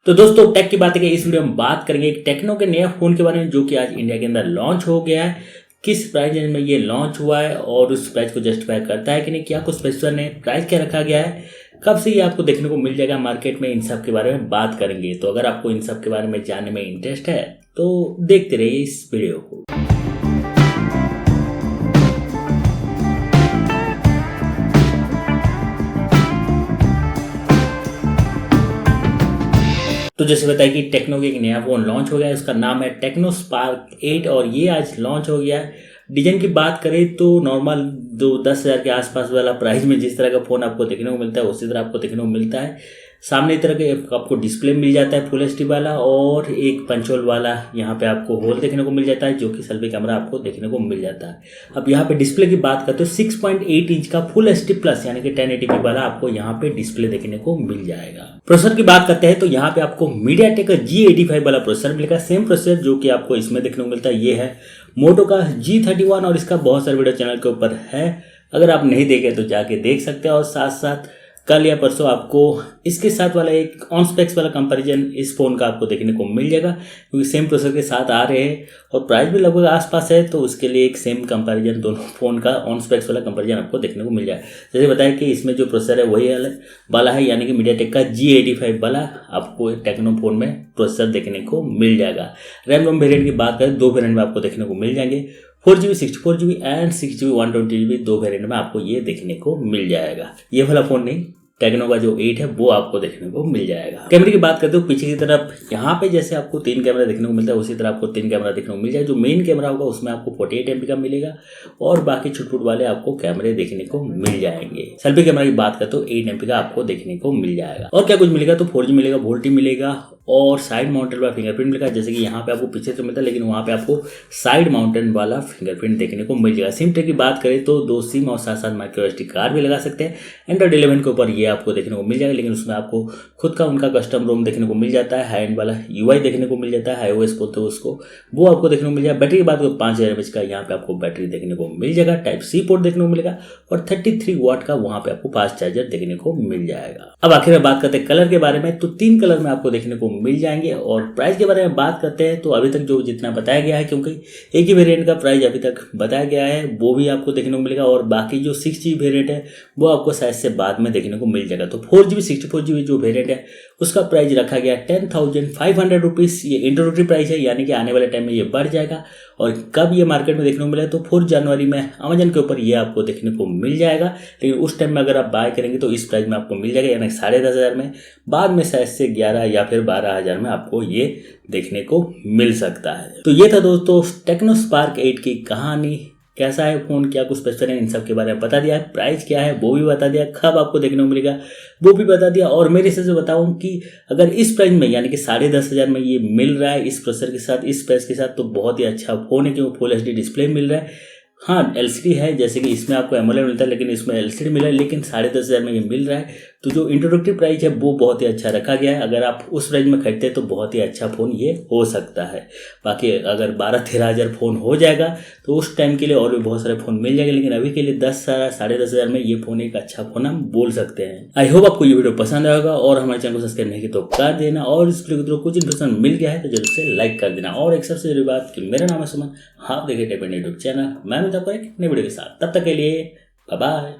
तो दोस्तों टेक की बात है कि इस वीडियो में बात करेंगे एक टेक्नो के नए फोन के बारे में जो कि आज इंडिया के अंदर लॉन्च हो गया है। किस प्राइस रेंज में ये लॉन्च हुआ है और उस प्राइस को जस्टिफाई करता है कि नहीं, क्या कुछ स्पेसिफिक है, प्राइस क्या रखा गया है, कब से ये आपको देखने को मिल जाएगा मार्केट में, इन सब के बारे में बात करेंगे। तो अगर आपको इन सब के बारे में जानने में इंटरेस्ट है तो देखते रहिए इस वीडियो को। तो जैसे बताया कि टेक्नो के एक नया फोन लॉन्च हो गया है, उसका नाम है टेक्नो स्पार्क 8 और ये आज लॉन्च हो गया है। डिजाइन की बात करें तो नॉर्मल 10,000 के आसपास वाला प्राइस में जिस तरह का फ़ोन आपको देखने को मिलता है उसी तरह आपको देखने को मिलता है। सामने तरह के आपको डिस्प्ले मिल जाता है फुल एचडी वाला और एक पंच होल वाला यहाँ पे आपको होल देखने को मिल जाता है जो कि सेल्फी कैमरा आपको देखने को मिल जाता है। अब यहाँ पे डिस्प्ले की बात करते हो 6.8 इंच का फुल एचडी प्लस यानी कि 1080p वाला आपको यहाँ पे डिस्प्ले देखने को मिल जाएगा। प्रोसेसर की बात करते हैं तो यहाँ पे आपको मीडियाटेक का G85 वाला प्रोसेसर मिलेगा। सेम प्रोसेसर जो कि आपको इसमें देखने को मिलता है ये है मोटो का G31 और इसका बहुत सारे वीडियो चैनल के ऊपर है, अगर आप नहीं देखे तो जाके देख सकते हैं। और साथ साथ कल या परसों आपको इसके साथ वाला एक ऑन स्पेक्स वाला कंपैरिजन इस फोन का आपको देखने को मिल जाएगा क्योंकि सेम प्रोसेसर के साथ आ रहे हैं और प्राइस भी लगभग आसपास है, तो उसके लिए एक सेम कंपैरिजन दोनों फोन का ऑन स्पेक्स वाला कंपैरिजन आपको देखने को मिल जाएगा। जैसे बताया कि इसमें जो प्रोसेसर है वही वाला है यानी कि मीडियाटेक का G85 वाला आपको टेक्नो फोन में प्रोसेसर देखने को मिल जाएगा। रैम रोम वेरिएंट की बात करें दो वेरिएंट में आपको देखने को मिल जाएंगे, 4GB 64GB and 6GB 128GB दो वेरिएंट में आपको ये देखने को मिल जाएगा। ये वाला फोन नहीं, टेक्नो का जो 8 है वो आपको देखने को मिल जाएगा। कैमरे की बात करते हो पीछे की तरफ यहाँ पे जैसे आपको 3 कैमरा देखने को मिलता है उसी तरह आपको 3 कैमरा देखने को मिल जाएगा। जो मेन कैमरा होगा उसमें आपको 48 MP का मिलेगा और बाकी छुटपुट वाले आपको कैमरे देखने को मिल जाएंगे। सेल्फी कैमरा की बात करते हो 8 MP का आपको देखने को मिल जाएगा। और क्या कुछ मिलेगा तो 4G मिलेगा, वोल्टी मिलेगा और साइड माउंटेड वाला फिंगरप्रिंट मिलेगा। जैसे कि यहाँ पे आपको पीछे से मिलता है लेकिन वहाँ पे आपको साइड माउंटेन वाला फिंगरप्रिंट देखने को मिल जाएगा। सिम ट्रे की बात करें तो 2 सिम और साथ साथ माइक्रो एसडी कार्ड भी लगा सकते हैं। एंड्रॉइड 11 के ऊपर ये आपको देखने को मिल जाएगा लेकिन उसमें आपको खुद का उनका कस्टम रोम देखने को मिल जाता है, हाई एंड वाला UI देखने को मिल जाता है, iOS बोलते हैं उसको, वो आपको देखने को मिल जाएगा। बैटरी की बात करें 5000 mAh का यहाँ पे आपको बैटरी देखने को मिल जाएगा। टाइप C पोर्ट देखने को मिलेगा और 33 वाट का वहाँ पे आपको फास्ट चार्जर देखने को मिल जाएगा। अब आखिर में बात करते हैं कलर के बारे में, तो 3 कलर में आपको देखने को मिल जाएंगे। और प्राइस के बारे में बात करते हैं तो अभी तक जो जितना बताया गया है, क्योंकि एक ही वेरिएंट का प्राइस अभी तक बताया गया है, वो भी आपको देखने को मिलेगा और बाकी जो 6GB वेरिएंट है वो आपको शायद से बाद में देखने को मिल जाएगा। तो 4GB 64GB जो वेरिएंट है उसका प्राइस रखा गया 10,500 रुपीज़। ये इंट्रोडक्टरी प्राइस है यानी कि आने वाले टाइम में ये बढ़ जाएगा। और कब ये मार्केट में देखने को मिला तो 4 जनवरी में अमेजन के ऊपर ये आपको देखने को मिल जाएगा। लेकिन उस टाइम में अगर आप बाय करेंगे तो इस प्राइस में आपको मिल जाएगा यानी 10,500 में, बाद में शायद से 11 या फिर 12,000 में आपको ये देखने को मिल सकता है। तो ये था दोस्तों टेक्नो स्पार्क 8 की कहानी। कैसा है फोन, क्या कुछ स्पेशल है, इन सब के बारे में बता दिया है। प्राइस क्या है वो भी बता दिया, कब आपको देखने को मिलेगा वो भी बता दिया। और मेरे हिसाब से बताऊं कि अगर इस प्राइस में यानी कि 10,500 में ये मिल रहा है इस प्रोसेसर के साथ, इस प्राइस के साथ, तो बहुत ही अच्छा फोन है क्योंकि फुल एचडी डिस्प्ले मिल रहा है। हाँ LCD है, जैसे कि इसमें आपको एमोलेड मिलता है लेकिन इसमें LCD मिला है, लेकिन 10,500 में ये मिल रहा है। तो जो इंट्रोडक्टरी प्राइस है वो बहुत ही अच्छा रखा गया है। अगर आप उस प्राइस में खरीदते हैं तो बहुत ही अच्छा फ़ोन ये हो सकता है। बाकी अगर 12-13,000 फ़ोन हो जाएगा तो उस टाइम के लिए और भी बहुत सारे फ़ोन मिल जाएंगे, लेकिन अभी के लिए 10,000-10,500 में ये फ़ोन एक अच्छा फ़ोन हम बोल सकते हैं। आई होप आपको ये वीडियो पसंद आएगा और हमारे चैनल को सब्सक्राइब नहीं किया तो कर देना और इस वीडियो को कुछ इंप्रेशन मिल गया है तो जरूर से लाइक कर देना। और एक सबसे जरूरी बात कि मेरा नाम है सुमन, आप देखिए टेक यूट्यूब चैनल, मैं मिलता हूं एक नई वीडियो के साथ। तब तक के लिए बाय बाय।